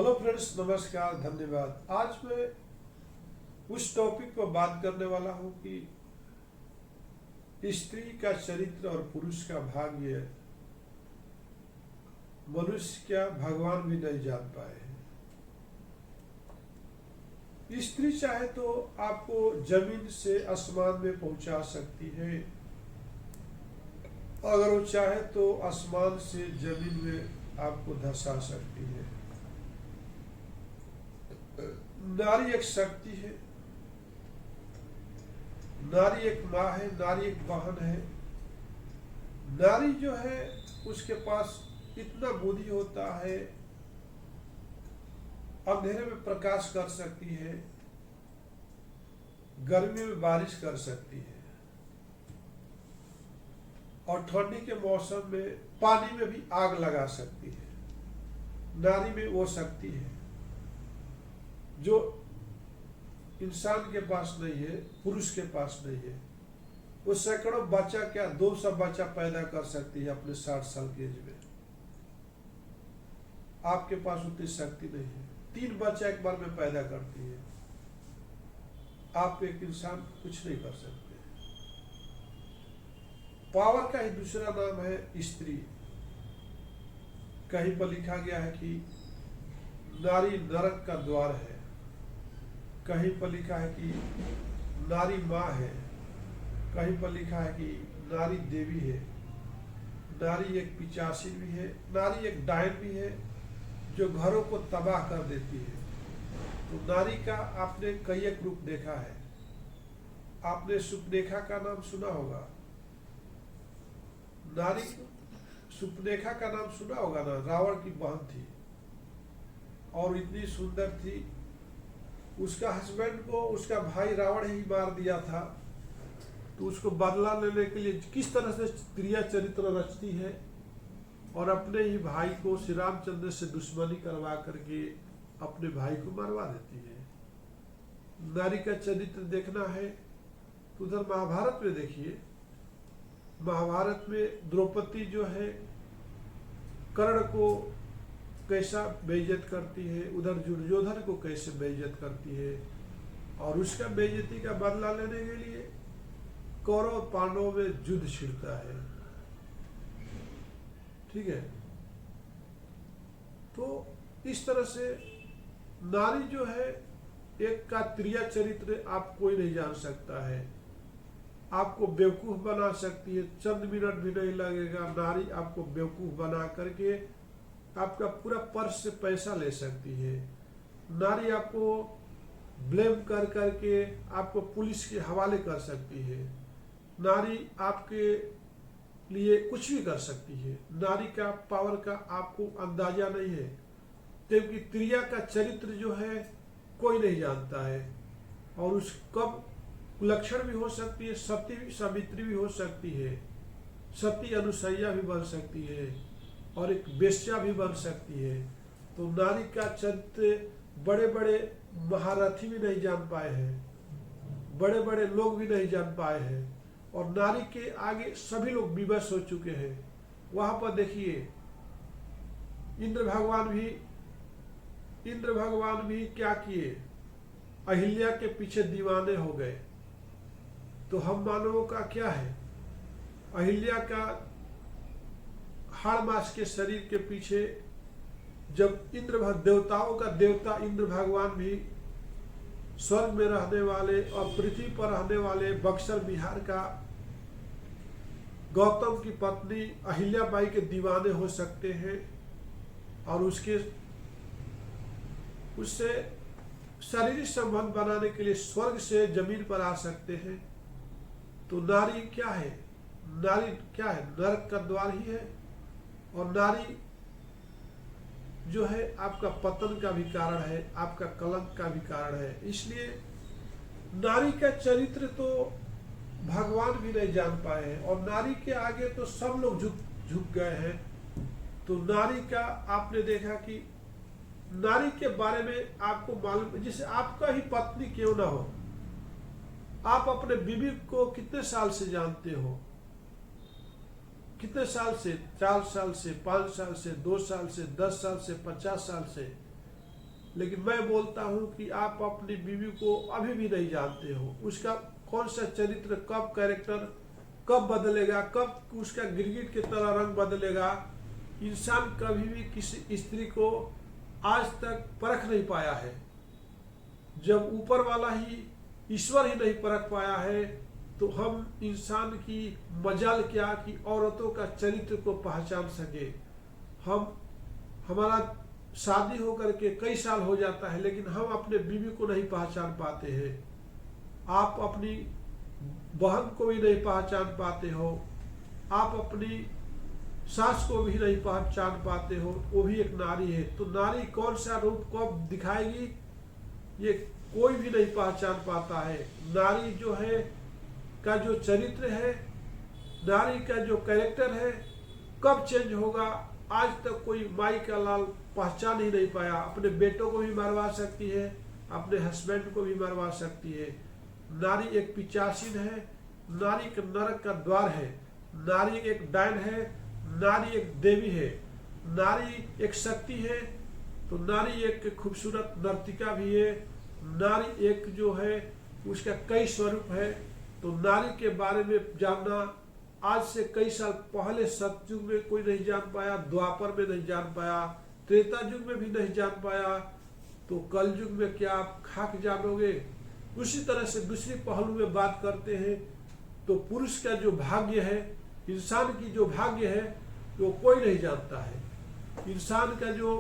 Hello friends, नमस्कार, धन्यवाद। आज मैं उस टॉपिक पर बात करने वाला हूं कि स्त्री का चरित्र और पुरुष का भाग्य मनुष्य क्या भगवान भी नहीं जान पाए हैं। स्त्री चाहे तो आपको जमीन से आसमान में पहुंचा सकती है, अगर वो चाहे तो आसमान से जमीन में आपको धंसा सकती है। नारी एक शक्ति है, नारी एक माँ है, नारी एक बहन है। नारी जो है उसके पास इतना बुद्धि होता है, अंधेरे में प्रकाश कर सकती है, गर्मी में बारिश कर सकती है, और ठंडी के मौसम में पानी में भी आग लगा सकती है। नारी में वो शक्ति है जो इंसान के पास नहीं है, पुरुष के पास नहीं है। वो सैकड़ों बच्चा, क्या 200 बच्चा पैदा कर सकती है अपने 60 साल की एज में। आपके पास उतनी शक्ति नहीं है। 3 बच्चा एक बार में पैदा करती है। आप एक इंसान कुछ नहीं कर सकते। पावर का ही दूसरा नाम है स्त्री। कहीं पर लिखा गया है कि नारी नरक का द्वार है, कहीं पर लिखा है कि नारी माँ है, कहीं पर लिखा है कि नारी देवी है, नारी एक पिचासी भी है, नारी एक डायन भी है जो घरों को तबाह कर देती है। तो नारी का आपने कई एक रूप देखा है। आपने सुपनेखा का नाम सुना होगा। नारी सुपनेखा का नाम सुना होगा ना, रावण की बहन थी और इतनी सुंदर थी। उसका हस्बैंड को उसका भाई रावण ही मार दिया था, तो उसको बदला लेने के लिए किस तरह से प्रिया चरित्र रचती है और अपने ही भाई को श्री रामचंद्र से दुश्मनी करवा करके अपने भाई को मरवा देती है। नारी का चरित्र देखना है तो उधर महाभारत में देखिए। महाभारत में द्रौपदी जो है कर्ण को कैसा बेइज्जत करती है, उधर दुर्योधन को कैसे बेइज्जत करती है, और उसका बेइज्जती का बदला लेने के लिए कौरव और पांडवों में युद्ध छिड़ता है। ठीक है। तो इस तरह से नारी जो है एक का त्रिया चरित्र आप कोई नहीं जान सकता है। आपको बेवकूफ बना सकती है, चंद मिनट भी नहीं लगेगा। नारी आपको बेवकूफ बना करके आपका पूरा पर्स से पैसा ले सकती है। नारी आपको ब्लेम कर करके आपको पुलिस के हवाले कर सकती है। नारी आपके लिए कुछ भी कर सकती है। नारी का पावर का आपको अंदाजा नहीं है, क्योंकि त्रिया का चरित्र जो है कोई नहीं जानता है। और उस कब कुलक्षण भी हो सकती है, सती भी सावित्री भी हो सकती है, सती अनुसैया भी बन सकती है, और एक वेश्या भी बन सकती है। तो नारी का चरित्र बड़े बड़े महारथी भी नहीं जान पाए हैं, बड़े बड़े लोग भी नहीं जान पाए हैं, और नारी के आगे सभी लोग विवश हो चुके हैं। वहां पर देखिए इंद्र भगवान भी क्या किए, अहिल्या के पीछे दीवाने हो गए। तो हम मानवों का क्या है, अहिल्या का हाड़ मास के शरीर के पीछे जब देवताओं का देवता इंद्र भगवान भी स्वर्ग में रहने वाले और पृथ्वी पर रहने वाले बक्सर बिहार का गौतम की पत्नी अहिल्याबाई के दीवाने हो सकते हैं, और उससे शारीरिक संबंध बनाने के लिए स्वर्ग से जमीन पर आ सकते हैं। तो नारी क्या है, नरक का द्वार ही है। और नारी जो है आपका पतन का भी कारण है, आपका कलंक का भी कारण है। इसलिए नारी का चरित्र तो भगवान भी नहीं जान पाए हैं, और नारी के आगे तो सब लोग झुक गए हैं। तो नारी का आपने देखा कि नारी के बारे में आपको मालूम, जैसे आपका ही पत्नी क्यों ना हो, आप अपने बीवी को कितने साल से जानते हो, कितने साल से, 4 साल से, 5 साल से, 2 साल से, 10 साल से, 50 साल से। लेकिन मैं बोलता हूं कि आप अपनी बीवी को अभी भी नहीं जानते हो। उसका कौन सा चरित्र, कब कैरेक्टर कब बदलेगा, कब उसका गिरगिट की तरह रंग बदलेगा, इंसान कभी भी किसी स्त्री को आज तक परख नहीं पाया है। जब ऊपर वाला ही, ईश्वर ही नहीं परख पाया है, तो हम इंसान की मजाल क्या कि औरतों का चरित्र को पहचान सके। हमारा शादी होकर के कई साल हो जाता है, लेकिन हम अपने बीवी को नहीं पहचान पाते हैं। आप अपनी बहन को भी नहीं पहचान पाते हो, आप अपनी सास को भी नहीं पहचान पाते हो, वो भी एक नारी है। तो नारी कौन सा रूप कब दिखाएगी, ये कोई भी नहीं पहचान पाता है। नारी जो है का जो चरित्र है, नारी का जो कैरेक्टर है, कब चेंज होगा, आज तक कोई माई का लाल पहचान ही नहीं पाया। अपने बेटों को भी मरवा सकती है, अपने हस्बैंड को भी मरवा सकती है। नारी एक पिचासीन है, नारी का नरक का द्वार है, नारी एक डायन है, नारी एक देवी है, नारी एक शक्ति है, तो नारी एक खूबसूरत नर्तिका भी है। नारी एक जो है उसका कई स्वरूप है। तो नारी के बारे में जानना आज से कई साल पहले सतयुग में कोई नहीं जान पाया, द्वापर में नहीं जान पाया, त्रेता युग में भी नहीं जान पाया, तो कल युग में क्या आप खाक जानोगे। उसी तरह से दूसरी पहलू में बात करते हैं तो पुरुष का जो भाग्य है, इंसान की जो भाग्य है, वो कोई नहीं जानता है। इंसान का जो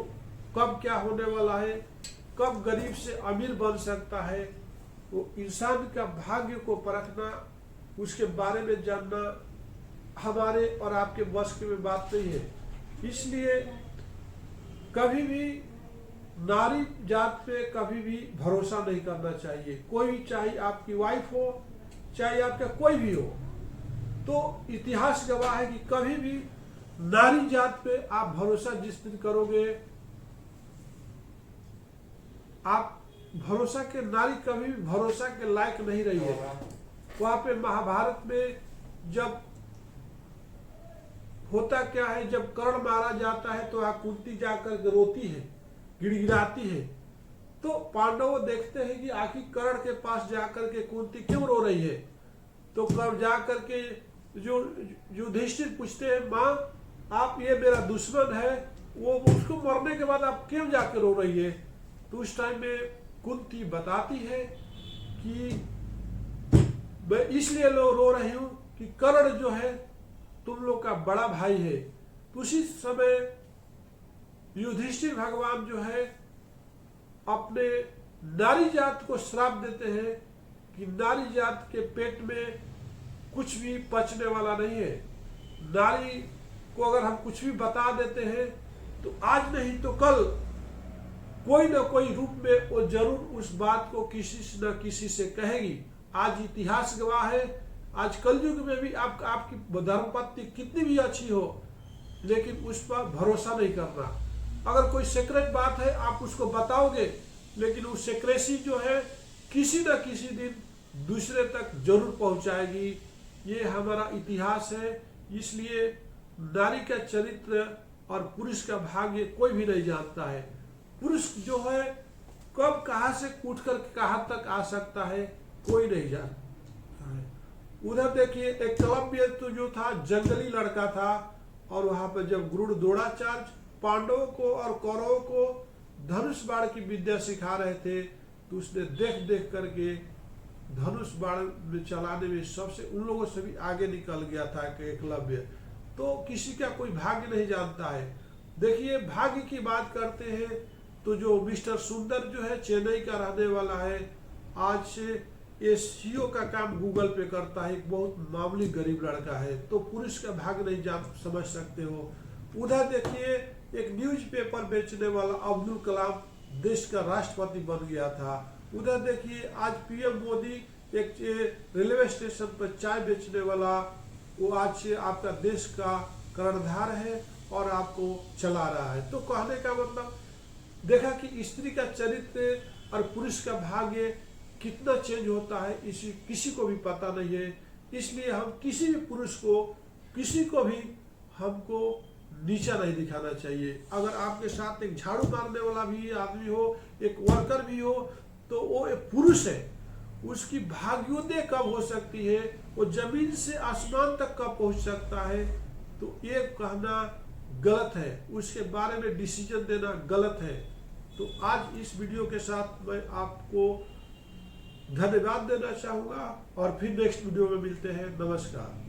कब क्या होने वाला है, कब गरीब से अमीर बन सकता है, वो इंसान का भाग्य को परखना, उसके बारे में जानना हमारे और आपके बस की में बात नहीं है। इसलिए कभी भी नारी जात पे कभी भी भरोसा नहीं करना चाहिए। कोई भी, चाहे आपकी वाइफ हो, चाहे आपका कोई भी हो, तो इतिहास गवाह है कि कभी भी नारी जात पे आप भरोसा जिस दिन करोगे, आप भरोसा के, नारी कभी भी भरोसा के लायक नहीं रही है। वहां पे महाभारत में जब होता क्या है, जब कर्ण मारा जाता है तो वहां कुंती जाकर रोती है, गिड़गिड़ाती है। तो पांडव देखते हैं कि आखिर कर्ण के पास जाकर के कुंती क्यों रो रही है। तो कब जाकर के जो युधिष्ठिर पूछते हैं, माँ आप, ये मेरा दुश्मन है, वो उसको मरने के बाद आप क्यों जाकर रो रही है। तो उस टाइम में कुंती बताती है कि मैं इसलिए रो रही हूं कि कर्ण जो है तुम लोग का बड़ा भाई है। तो उसी समय युधिष्ठिर भगवान जो है अपने नारी जात को श्राप देते हैं कि नारी जात के पेट में कुछ भी पचने वाला नहीं है। नारी को अगर हम कुछ भी बता देते हैं तो आज नहीं तो कल कोई न कोई रूप में वो जरूर उस बात को किसी न किसी से कहेगी। आज इतिहास गवाह है, आज कलयुग में भी आपकी धर्मपत्नी कितनी भी अच्छी हो, लेकिन उस पर भरोसा नहीं करना। अगर कोई सीक्रेट बात है आप उसको बताओगे, लेकिन वो सीक्रेसी जो है किसी न किसी दिन दूसरे तक जरूर पहुंचाएगी। ये हमारा इतिहास है। इसलिए नारी का चरित्र और पुरुष का भाग्य कोई भी नहीं जानता है। पुरुष जो है कब कहां से कूट कर कहां तक आ सकता है कोई नहीं जानता है। उधर देखिए एकलव्य तो जो था जंगली लड़का था, और वहां पर जब गुरु द्रोणाचार्य पांडवों को और कौरवों को धनुष बाण की विद्या सिखा रहे थे, तो उसने देख देख करके धनुष बाण में चलाने में सबसे उन लोगों से भी आगे निकल गया था एकलव्य। तो किसी का कोई भाग्य नहीं जानता है। देखिए भाग्य की बात करते हैं तो जो मिस्टर सुंदर जो है चेन्नई का रहने वाला है, आज से एसईओ का काम गूगल पे करता है, एक बहुत मामूली गरीब लड़का है। तो पुरुष का भाग्य नहीं जान समझ सकते हो। उधर देखिए एक न्यूज़पेपर बेचने वाला अब्दुल कलाम देश का राष्ट्रपति बन गया था। उधर देखिए आज पीएम मोदी एक रेलवे स्टेशन पर चाय बेचने वाला, वो आज से आपका देश का कर्णधार है और आपको चला रहा है। तो कहने का मतलब देखा कि स्त्री का चरित्र और पुरुष का भाग्य कितना चेंज होता है, इसी किसी को भी पता नहीं है। इसलिए हम किसी भी पुरुष को, किसी को भी हमको नीचा नहीं दिखाना चाहिए। अगर आपके साथ एक झाड़ू मारने वाला भी आदमी हो, एक वर्कर भी हो, तो वो एक पुरुष है, उसकी भाग्योदय कब हो सकती है, वो जमीन से आसमान तक कब पहुंच सकता है, तो ये कहना गलत है, उसके बारे में डिसीजन देना गलत है। तो आज इस वीडियो के साथ मैं आपको धन्यवाद देना चाहूँगा और फिर नेक्स्ट वीडियो में मिलते हैं। नमस्कार।